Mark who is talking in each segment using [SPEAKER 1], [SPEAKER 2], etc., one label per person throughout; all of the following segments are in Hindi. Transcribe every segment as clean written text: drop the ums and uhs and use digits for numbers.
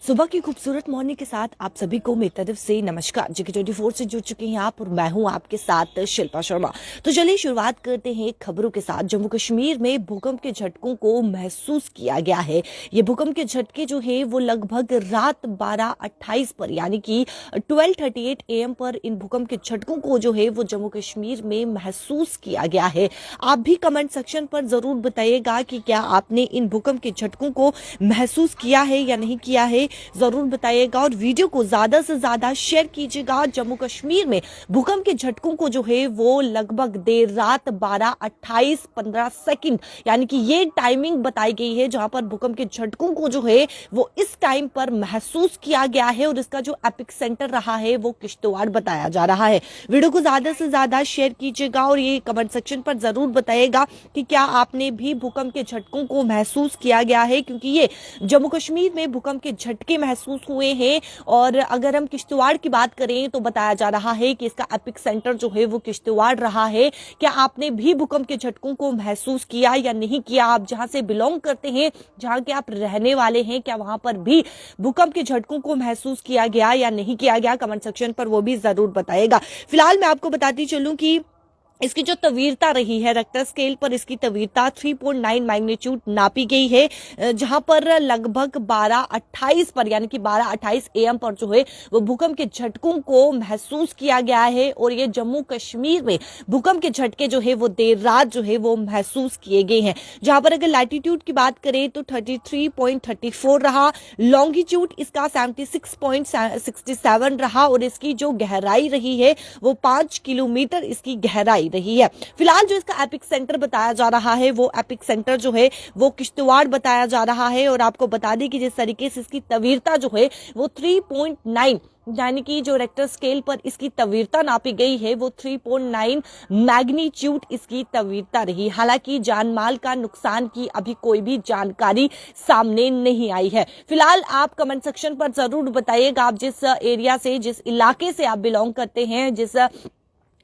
[SPEAKER 1] सुबह की खूबसूरत मॉर्निंग के साथ आप सभी को मेरी तरफ से नमस्कार। जीके 24 से जुड़ चुके हैं आप और मैं हूं आपके साथ शिल्पा शर्मा। तो चलिए शुरुआत करते हैं खबरों के साथ। जम्मू कश्मीर में भूकंप के झटकों को महसूस किया गया है। ये भूकंप के झटके जो है वो लगभग रात 12:28 पर यानी कि 12:38 AM पर इन भूकंप के झटकों को जो है वो जम्मू कश्मीर में महसूस किया गया है। आप भी कमेंट सेक्शन पर जरूर बताइएगा कि क्या आपने इन भूकंप के झटकों को महसूस किया है या नहीं किया है, जरूर बताइएगा और वीडियो को ज्यादा से ज्यादा शेयर कीजिएगा। जम्मू कश्मीर में भूकंप के झटकों को जो है वो लगभग देर रात 12:28 यानी कि ये टाइमिंग बताई गई है जहां पर भूकंप के झटकों को जो है वो इस टाइम पर महसूस किया गया है और इसका जो एपिक सेंटर रहा है वो किश्तवाड़ बताया जा रहा है। वीडियो को ज्यादा से ज्यादा शेयर कीजिएगा और ये कमेंट सेक्शन पर जरूर बताइएगा कि क्या आपने भी भूकंप के झटकों को महसूस किया गया है, क्योंकि ये जम्मू कश्मीर में भूकंप के झटके महसूस हुए हैं। और अगर हम किश्तवाड़ की बात करें तो बताया जा रहा है कि इसका एपिक सेंटर जो है वो किश्तवाड़ रहा है। क्या आपने भी भूकंप के झटकों को महसूस किया या नहीं किया? आप जहां से बिलोंग करते हैं, जहां के आप रहने वाले हैं, क्या वहां पर भी भूकंप के झटकों को महसूस किया गया या नहीं किया गया? कमेंट सेक्शन पर वो भी जरूर बताएगा। फिलहाल मैं आपको बताती चलूं कि इसकी जो तवीरता रही है, रेक्टर स्केल पर इसकी तवीरता 3.9 मैग्नीट्यूड नापी गई है, जहां पर लगभग 12:28 पर यानी कि 12:28 AM पर जो है वो भूकंप के झटकों को महसूस किया गया है। और ये जम्मू कश्मीर में भूकंप के झटके जो है वो देर रात जो है वो महसूस किए गए हैं। जहां पर अगर लैटिट्यूड की बात करें तो 33.34 रहा, लॉन्गिट्यूड इसका 76.67 रहा और इसकी जो गहराई रही है वो 5 किलोमीटर इसकी गहराई रही है। फिलहाल जो इसका एपिक सेंटर बताया जा रहा है वो एपिक सेंटर जो है वो किश्तवाड़ बताया जा रहा है। और आपको बता दें कि जिस तरीके से इसकी तवीरता जो है वो 3.9 यानी कि जो रेक्टर स्केल पर इसकी तवीरता नापी गई है वो 3.9 मैग्नीट्यूड इसकी तवीरता रही। हालांकि जान माल का नुकसान की अभी कोई भी जानकारी सामने नहीं आई है। फिलहाल आप कमेंट सेक्शन पर जरूर बताइएगा आप जिस एरिया से, जिस इलाके से आप बिलोंग करते हैं, जिस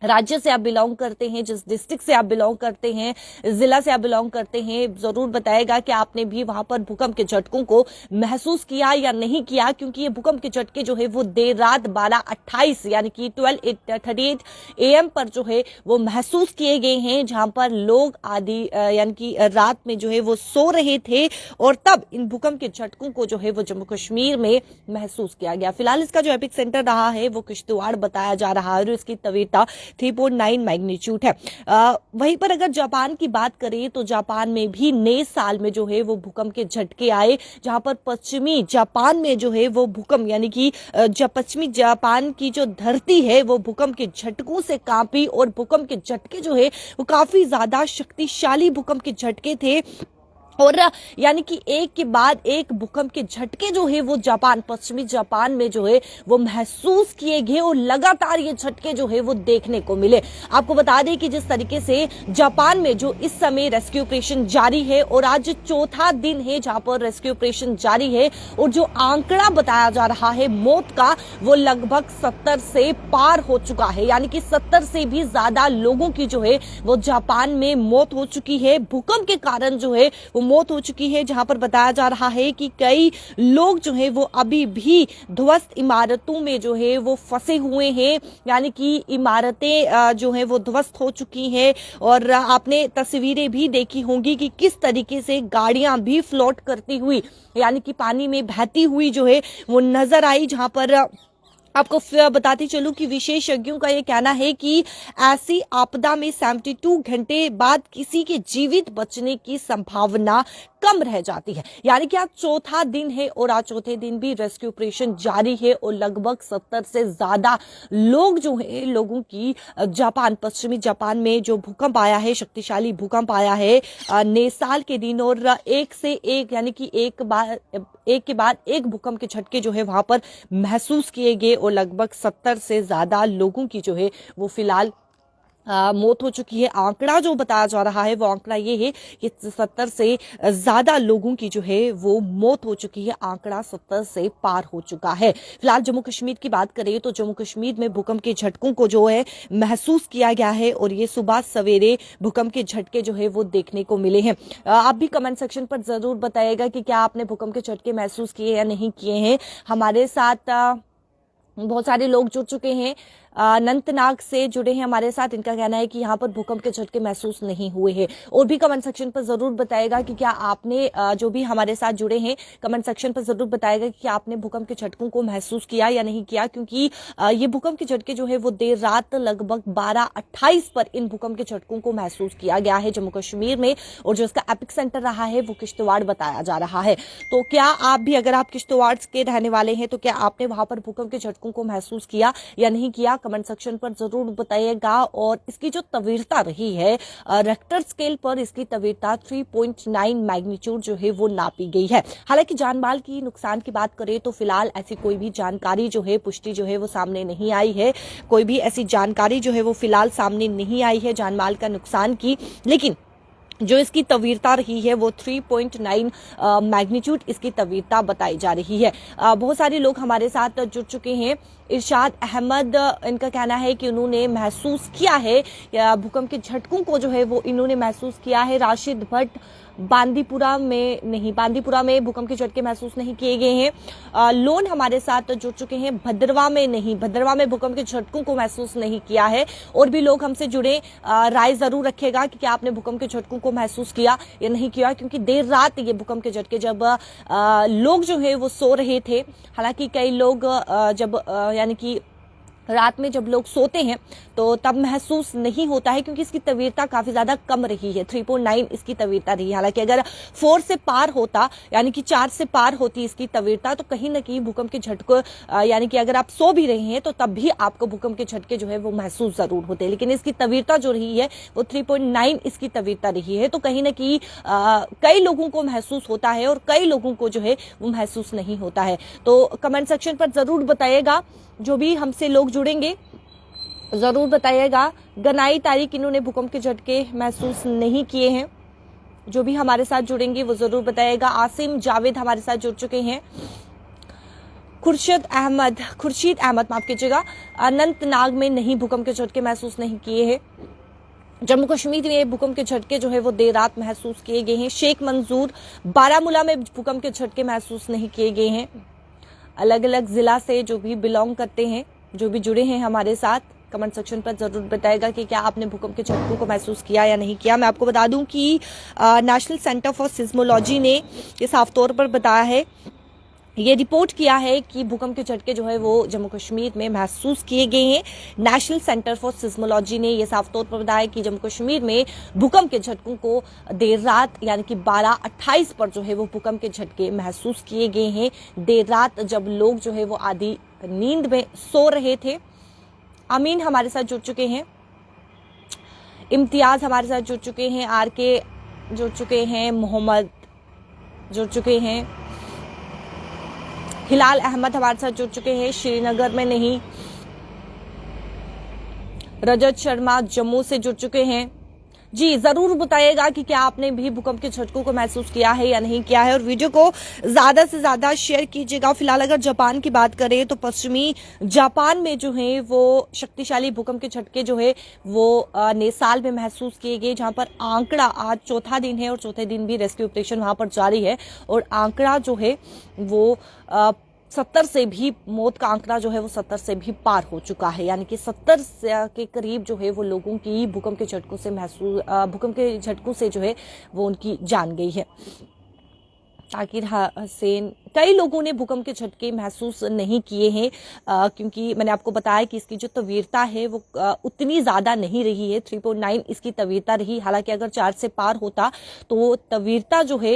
[SPEAKER 1] राज्य से आप बिलोंग करते हैं, जिस डिस्ट्रिक्ट से आप बिलोंग करते हैं, जिला से आप बिलोंग करते हैं, जरूर बताएगा कि आपने भी वहां पर भूकंप के झटकों को महसूस किया या नहीं किया। क्योंकि ये भूकंप के झटके जो है वो देर रात 12:28 यानी कि 12:38 AM पर जो है वो महसूस किए गए हैं, जहां पर लोग आधी यानी कि रात में जो है वो सो रहे थे और तब इन भूकंप के झटकों को जो है वो जम्मू कश्मीर में महसूस किया गया। फिलहाल इसका जो एपिक सेंटर रहा है वो किश्तवाड़ बताया जा रहा है और इसकी तवीरता 3.9 मैग्नीट्यूड है। वहीं पर अगर जापान की बात करें तो जापान में भी नए साल में जो है वो भूकंप के झटके आए, जहां पर पश्चिमी जापान में जो है वो भूकंप यानी कि पश्चिमी जापान की जो धरती है वो भूकंप के झटकों से कांपी और भूकंप के झटके जो है वो काफी ज्यादा शक्तिशाली भूकंप के झटके थे। और यानी कि एक के बाद एक भूकंप के झटके जो है वो पश्चिमी जापान में जो है वो महसूस किए गए और लगातार ये झटके जो है वो देखने को मिले। आपको बता दें कि जिस तरीके से जापान में जो इस समय रेस्क्यू ऑपरेशन जारी है और आज चौथा दिन है जहां पर रेस्क्यू ऑपरेशन जारी है और जो आंकड़ा बताया जा रहा है मौत का वो लगभग 70 से पार हो चुका है। यानी कि 70 से भी ज्यादा लोगों की जो है वो जापान में मौत हो चुकी है, भूकंप के कारण जो है वो मौत हो चुकी है। जहां पर बताया जा रहा है कि कई लोग जो है वो अभी भी ध्वस्त इमारतों में जो है वो फंसे हुए हैं, यानी कि इमारतें जो है वो ध्वस्त हो चुकी हैं। और आपने तस्वीरें भी देखी होंगी कि किस तरीके से गाड़ियां भी फ्लोट करती हुई यानी कि पानी में बहती हुई जो है वो नजर आई। जहां पर आपको बताती चलूं कि विशेषज्ञों का यह कहना है कि ऐसी आपदा में 72 घंटे बाद किसी के जीवित बचने की संभावना कम रह जाती है। यानी कि आज चौथा दिन है और आज चौथे दिन भी रेस्क्यू ऑपरेशन जारी है और लगभग 70 से ज्यादा लोग जो है लोगों की पश्चिमी जापान में जो भूकंप आया है, शक्तिशाली भूकंप आया है नए साल के दिन, और एक से एक यानी कि एक के बाद एक भूकंप के झटके जो है वहां पर महसूस किए गए और लगभग 70 से ज्यादा लोगों की जो है वो फिलहाल मौत हो चुकी है। आंकड़ा जो बताया जा रहा है वो आंकड़ा ये है कि 70 से ज्यादा लोगों की जो है वो मौत हो चुकी है। आंकड़ा 70 से पार हो चुका है। फिलहाल जम्मू कश्मीर की बात करें तो जम्मू कश्मीर में भूकंप के झटकों को जो है महसूस किया गया है और ये सुबह सवेरे भूकंप के झटके जो है वो देखने को मिले हैं। आप भी कमेंट सेक्शन पर जरूर बताइएगा कि क्या आपने भूकंप के झटके महसूस किए या नहीं किए हैं। हमारे साथ बहुत सारे लोग जुड़ चुके हैं। अनंतनाग से जुड़े हैं हमारे साथ। इनका कहना है कि यहाँ पर भूकंप के झटके महसूस नहीं हुए हैं। और भी कमेंट सेक्शन पर जरूर बताएगा कि क्या आपने जो भी हमारे साथ जुड़े हैं कमेंट सेक्शन पर जरूर बताएगा कि क्या आपने भूकंप के झटकों को महसूस किया या नहीं किया, क्योंकि ये भूकंप के झटके जो है वो देर रात लगभग 12:28 पर इन भूकंप के झटकों को महसूस किया गया है जम्मू कश्मीर में। और जो इसका एपिक सेंटर रहा है वो किश्तवाड़ बताया जा रहा है। तो क्या आप भी, अगर आप किश्तवाड़ के रहने वाले हैं तो क्या आपने वहां पर भूकंप के झटकों को महसूस किया या नहीं किया, कमेंट सेक्शन पर जरूर बताइएगा। और इसकी जो तीव्रता रही है रेक्टर स्केल पर इसकी तीव्रता 3.9 मैग्नीट्यूड जो है वो नापी गई है। हालांकि जान माल की नुकसान की बात करें तो फिलहाल ऐसी कोई भी जानकारी जो है, पुष्टि जो है वो सामने नहीं आई है। कोई भी ऐसी जानकारी जो है वो फिलहाल सामने नहीं आई है जान माल का नुकसान की। लेकिन जो इसकी तीव्रता रही है वो 3.9 मैग्नीट्यूड इसकी तीव्रता बताई जा रही है। बहुत सारे लोग हमारे साथ जुड़ चुके हैं। इरशाद अहमद, इनका कहना है कि उन्होंने महसूस किया है भूकंप के झटकों को जो है वो इन्होंने महसूस किया है। राशिद भट्ट, बांदीपुरा में भूकंप के झटके महसूस नहीं किए गए हैं। लोन हमारे साथ जुड़ चुके हैं। भद्रवा में भूकंप के झटकों को महसूस नहीं किया है। और भी लोग हमसे जुड़े, राय जरूर रखेगा कि क्या आपने भूकंप के झटकों को महसूस किया या नहीं किया, क्योंकि देर रात ये भूकंप के झटके जब लोग जो है वो सो रहे थे। हालांकि कई लोग जब यानी कि रात में जब लोग सोते हैं तो तब महसूस नहीं होता है, क्योंकि इसकी तीव्रता काफी ज्यादा कम रही है। 3.9 इसकी तीव्रता रही है। हालांकि अगर 4 से पार होता, यानी कि 4 से पार होती इसकी तीव्रता, तो कहीं ना कहीं भूकंप के झटके, यानी कि अगर आप सो भी रहे हैं तो तब भी आपको भूकंप के झटके जो है वो महसूस जरूर होते हैं। लेकिन इसकी तीव्रता जो रही है वो 3.9 इसकी तीव्रता रही है। तो कहीं ना कहीं कई लोगों को महसूस होता है और कई लोगों को जो है वो महसूस नहीं होता है। तो कमेंट सेक्शन पर जरूर बताइएगा। जो भी हमसे लोग जुड़ेंगे जरूर बताइएगा। गनाई तारीख, इन्होंने भूकंप के झटके महसूस नहीं किए हैं। जो भी हमारे साथ जुड़ेंगे वो जरूर बताइएगा। आसिम जावेद हमारे साथ जुड़ चुके हैं। खुर्शीद अहमद माफ कीजिएगा, अनंतनाग में नहीं, भूकंप के झटके महसूस नहीं किए हैं। जम्मू कश्मीर में भूकंप के झटके जो है वो देर रात महसूस किए गए हैं। शेख मंजूर, बारामूला में भूकंप के झटके महसूस नहीं किए गए हैं। अलग अलग जिला से जो भी बिलोंग करते हैं, जो भी जुड़े हैं हमारे साथ, कमेंट सेक्शन पर जरूर बताएगा कि क्या आपने भूकंप के झटकों को महसूस किया या नहीं किया। मैं आपको बता दूं कि नेशनल सेंटर फॉर सिस्मोलॉजी ने ये साफ तौर पर बताया है, ये रिपोर्ट किया है कि भूकंप के झटके जो है वो जम्मू कश्मीर में महसूस किए गए हैं। नेशनल सेंटर फॉर सिस्मोलॉजी ने यह साफ तौर पर बताया कि जम्मू कश्मीर में भूकंप के झटकों को देर रात यानी कि 12:28 पर जो है वो भूकंप के झटके महसूस किए गए हैं। देर रात जब लोग जो है वो आधी नींद में सो रहे थे। अमीन हमारे साथ जुड़ चुके हैं। इम्तियाज हमारे साथ जुड़ चुके हैं। RK जुड़ चुके हैं। मोहम्मद जुड़ चुके हैं। हिलाल अहमद हमारे साथ जुड़ चुके हैं। श्रीनगर में नहीं। रजत शर्मा जम्मू से जुड़ चुके हैं। जी जरूर बताइएगा कि क्या आपने भी भूकंप के झटकों को महसूस किया है या नहीं किया है। और वीडियो को ज्यादा से ज्यादा शेयर कीजिएगा। फिलहाल अगर जापान की बात करें तो पश्चिमी जापान में जो है वो शक्तिशाली भूकंप के झटके जो है वो नए साल में महसूस किए गए, जहां पर आंकड़ा आज चौथा दिन है और चौथे दिन भी रेस्क्यू ऑपरेशन वहां पर जारी है। और आंकड़ा जो है वो 70 से भी, मौत का आंकड़ा जो है वो 70 से भी पार हो चुका है। यानी कि 70 के करीब जो है वो लोगों की भूकंप के झटकों से जो है वो उनकी जान गई है। ताकिर हुसैन, कई लोगों ने भूकंप के झटके महसूस नहीं किए हैं, क्योंकि मैंने आपको बताया कि इसकी जो तीव्रता है वो उतनी ज्यादा नहीं रही है। 3.9 इसकी तीव्रता रही। हालांकि अगर 4 से पार होता तो तीव्रता जो है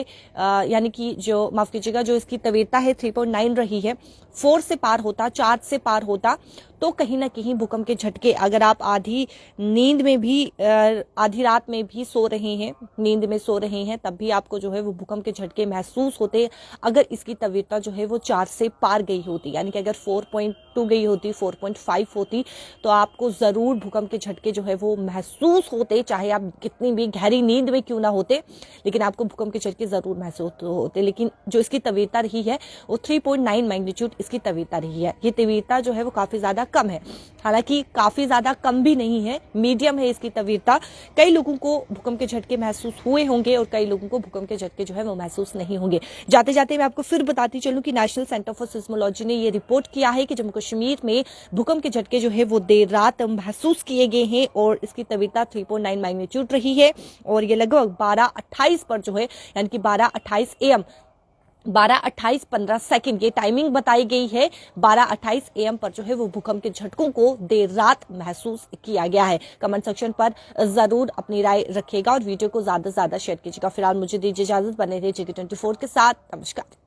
[SPEAKER 1] यानी कि जो माफ कीजिएगा जो इसकी तीव्रता है 3.9 रही है। 4 से पार होता, 4 से पार होता तो कहीं ना कहीं भूकंप के झटके, अगर आप आधी नींद में भी आधी रात में भी सो रहे हैं, नींद में सो रहे हैं, तब भी आपको जो है वो भूकंप के झटके महसूस होते। अगर इसकी तीव्रता जो है वो 4 से पार गई होती, यानी कि अगर 4.2 गई होती, 4.5 होती, तो आपको जरूर भूकंप के झटके जो है वो महसूस होते, चाहे आप कितनी भी गहरी नींद में क्यों ना होते, लेकिन आपको भूकंप के झटके जरूर महसूस होते। लेकिन जो इसकी तीव्रता रही है वो 3.9 मैग्नीट्यूड इसकी तीव्रता रही है। ये तीव्रता जो है वो काफी ज्यादा कम है, हालांकि काफी ज्यादा कम भी नहीं है, मीडियम है इसकी तीव्रता। कई लोगों को भूकंप के झटके महसूस हुए होंगे और कई लोगों को भूकंप के झटके जो है वो महसूस नहीं होंगे। जाते जाते मैं आपको फिर बताती चलूं कि नेशनल सेंटर फॉर सिस्मोलॉजी ने ये रिपोर्ट किया है कि जम्मू कश्मीर में भूकंप के झटके जो है वो देर रात महसूस किए गए हैं और इसकी तीव्रता 3.9 मैग्नीट्यूड रही है और ये लगभग 12:28 पर जो है, यानी कि 12:28 AM 12:28:15 ये टाइमिंग बताई गई है। 12:28 AM पर जो है वो भूकंप के झटकों को देर रात महसूस किया गया है। कमेंट सेक्शन पर जरूर अपनी राय रखिएगा और वीडियो को ज्यादा से ज्यादा शेयर कीजिएगा। फिलहाल मुझे दीजिए इजाजत, बने रहिए GK24 के साथ। नमस्कार।